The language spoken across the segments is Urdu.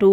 2,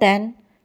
10,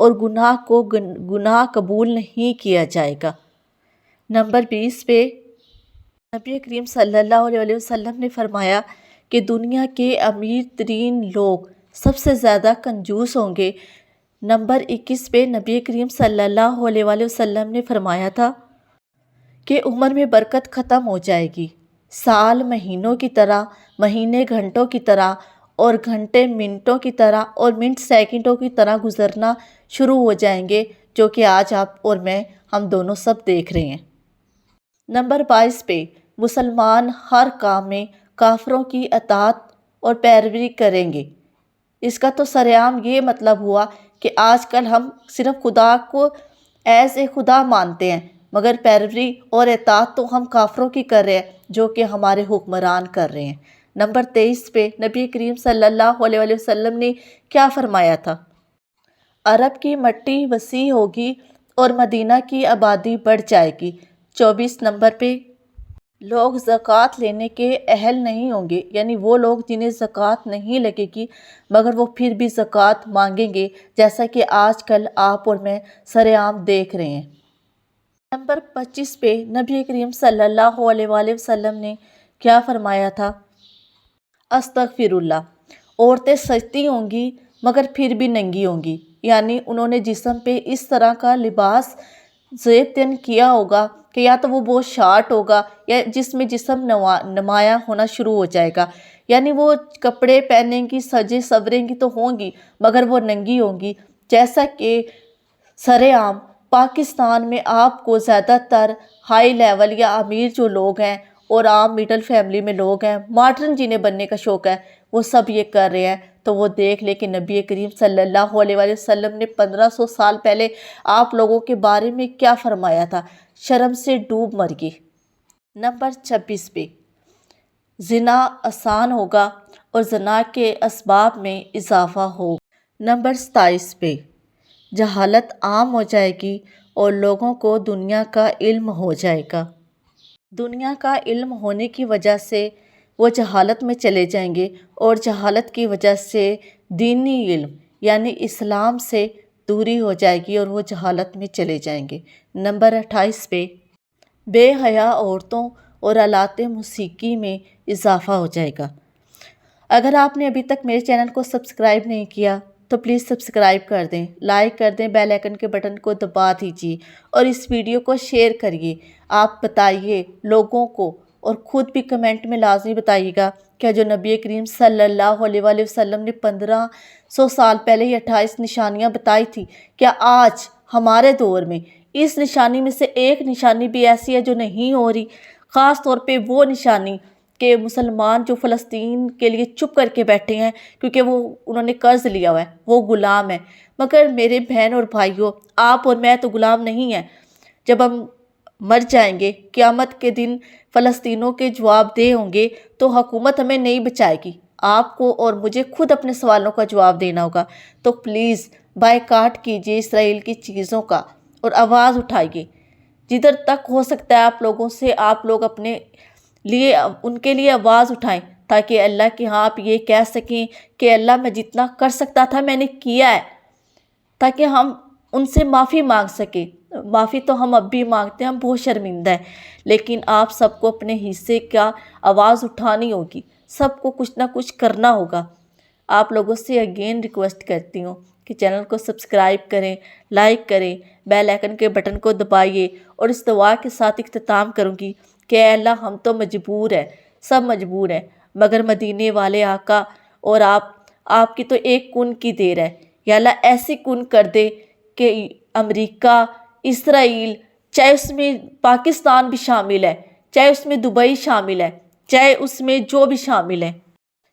اور گناہ کو گناہ قبول نہیں کیا جائے گا۔ نمبر 20 پہ نبی کریم صلی اللہ علیہ وسلم نے فرمایا کہ دنیا کے امیر ترین لوگ سب سے زیادہ کنجوس ہوں گے۔ نمبر 21 پہ نبی کریم صلی اللہ علیہ وسلم نے فرمایا تھا کہ عمر میں برکت ختم ہو جائے گی، سال مہینوں کی طرح، مہینے گھنٹوں کی طرح، اور گھنٹے منٹوں کی طرح، اور منٹ سیکنڈوں کی طرح گزرنا شروع ہو جائیں گے، جو کہ آج آپ اور میں ہم دونوں سب دیکھ رہے ہیں۔ نمبر 22 پہ مسلمان ہر کام میں کافروں کی اطاعت اور پیروی کریں گے۔ اس کا تو سرعام یہ مطلب ہوا کہ آج کل ہم صرف خدا کو ایز اے خدا مانتے ہیں، مگر پیروی اور اطاعت تو ہم کافروں کی کر رہے ہیں جو کہ ہمارے حکمران کر رہے ہیں۔ نمبر 23 پہ نبی کریم صلی اللہ علیہ وسلم نے کیا فرمایا تھا؟ عرب کی مٹی وسیع ہوگی اور مدینہ کی آبادی بڑھ جائے گی۔ 24 نمبر پہ لوگ زکوٰۃ لینے کے اہل نہیں ہوں گے، یعنی وہ لوگ جنہیں زکوٰۃ نہیں لگے گی مگر وہ پھر بھی زکوٰۃ مانگیں گے، جیسا کہ آج کل آپ اور میں سرعام دیکھ رہے ہیں۔ نمبر 25 پہ نبی کریم صلی اللہ علیہ وسلم نے کیا فرمایا تھا؟ استغفر اللہ۔ عورتیں سجتی ہوں گی مگر پھر بھی ننگی ہوں گی، یعنی انہوں نے جسم پہ اس طرح کا لباس زیب تن کیا ہوگا کہ یا تو وہ بہت شارٹ ہوگا یا جس میں جسم نمایاں ہونا شروع ہو جائے گا، یعنی وہ کپڑے پہنیں گی، سجے سوریں گی تو ہوں گی مگر وہ ننگی ہوں گی۔ جیسا کہ سرعام پاکستان میں آپ کو زیادہ تر ہائی لیول یا امیر جو لوگ ہیں اور عام مڈل فیملی میں لوگ ہیں، ماڈرن جنہیں بننے کا شوق ہے، وہ سب یہ کر رہے ہیں۔ تو وہ دیکھ لے کہ نبی کریم صلی اللہ علیہ وسلم نے 1500 سال پہلے آپ لوگوں کے بارے میں کیا فرمایا تھا۔ شرم سے ڈوب مر گئی۔ نمبر 26 پہ زنا آسان ہوگا اور زنا کے اسباب میں اضافہ ہوگا۔ نمبر 27 پہ جہالت عام ہو جائے گی اور لوگوں کو دنیا کا علم ہو جائے گا۔ دنیا کا علم ہونے کی وجہ سے وہ جہالت میں چلے جائیں گے اور جہالت کی وجہ سے دینی علم یعنی اسلام سے دوری ہو جائے گی اور وہ جہالت میں چلے جائیں گے۔ نمبر 28 پہ بے حیا عورتوں اور آلات موسیقی میں اضافہ ہو جائے گا۔ اگر آپ نے ابھی تک میرے چینل کو سبسکرائب نہیں کیا تو پلیز سبسکرائب کر دیں، لائک کر دیں، بیل آئیکن کے بٹن کو دبا دیجیے اور اس ویڈیو کو شیئر کریے۔ آپ بتائیے لوگوں کو اور خود بھی کمنٹ میں لازمی بتائیے گا کہ جو نبی کریم صلی اللہ علیہ وسلم نے 1500 سال پہلے یہ 28 نشانیاں بتائی تھی، کیا آج ہمارے دور میں اس نشانی میں سے ایک نشانی بھی ایسی ہے جو نہیں ہو رہی؟ خاص طور پہ وہ نشانی کہ مسلمان جو فلسطین کے لیے چپ کر کے بیٹھے ہیں کیونکہ انہوں نے قرض لیا ہوا ہے، وہ غلام ہیں۔ مگر میرے بہن اور بھائیوں، آپ اور میں تو غلام نہیں ہیں۔ جب ہم مر جائیں گے، قیامت کے دن فلسطینوں کے جواب دہ ہوں گے تو حکومت ہمیں نہیں بچائے گی، آپ کو اور مجھے خود اپنے سوالوں کا جواب دینا ہوگا۔ تو پلیز بائیکاٹ کیجیے اسرائیل کی چیزوں کا اور آواز اٹھائیے۔ جدھر تک ہو سکتا ہے آپ لوگوں سے، آپ لوگ اپنے لیے ان کے لیے آواز اٹھائیں تاکہ اللہ کے ہاں آپ یہ کہہ سکیں کہ اللہ میں جتنا کر سکتا تھا میں نے کیا ہے، تاکہ ہم ان سے معافی مانگ سکیں۔ معافی تو ہم اب بھی مانگتے ہیں، ہم بہت شرمندہ ہیں، لیکن آپ سب کو اپنے حصے کا آواز اٹھانی ہوگی، سب کو کچھ نہ کچھ کرنا ہوگا۔ آپ لوگوں سے اگین ریکویسٹ کرتی ہوں کہ چینل کو سبسکرائب کریں، لائک کریں، بیل آئیکن کے بٹن کو دبائیے اور اس دعا کے ساتھ اختتام کروں گی کہ اے اللہ ہم تو مجبور ہیں، سب مجبور ہیں، مگر مدینے والے آقا اور آپ کی تو ایک کن کی دیر ہے۔ یا اللہ ایسی کن کر دے کہ امریکہ، اسرائیل، چاہے اس میں پاکستان بھی شامل ہے، چاہے اس میں دبئی شامل ہے، چاہے اس میں جو بھی شامل ہے،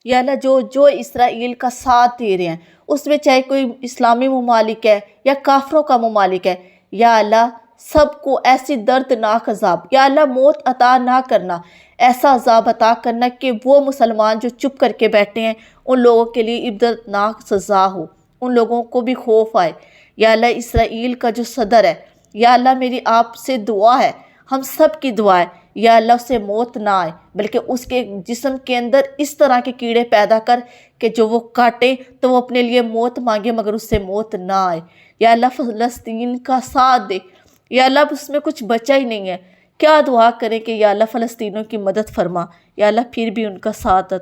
یا اللہ جو اسرائیل کا ساتھ دے رہے ہیں اس میں چاہے کوئی اسلامی ممالک ہے یا کافروں کا ممالک ہے، یا اللہ سب کو ایسی دردناک عذاب، یا اللہ موت عطا نہ کرنا، ایسا عذاب عطا کرنا کہ وہ مسلمان جو چپ کر کے بیٹھے ہیں ان لوگوں کے لیے عبرتناک سزا ہو، ان لوگوں کو بھی خوف آئے۔ یا اللہ اسرائیل کا جو صدر ہے، یا اللہ میری آپ سے دعا ہے، ہم سب کی دعا ہے یا اللہ اسے موت نہ آئے، بلکہ اس کے جسم کے اندر اس طرح کے کیڑے پیدا کر کہ جو وہ کاٹیں تو وہ اپنے لیے موت مانگے مگر اس سے موت نہ آئے۔ یا اللہ فلسطین کا ساتھ دے، یا اللہ اب اس میں کچھ بچا ہی نہیں ہے، کیا دعا کریں کہ یا اللہ فلسطینیوں کی مدد فرما، یا اللہ پھر بھی ان کا ساتھ عطا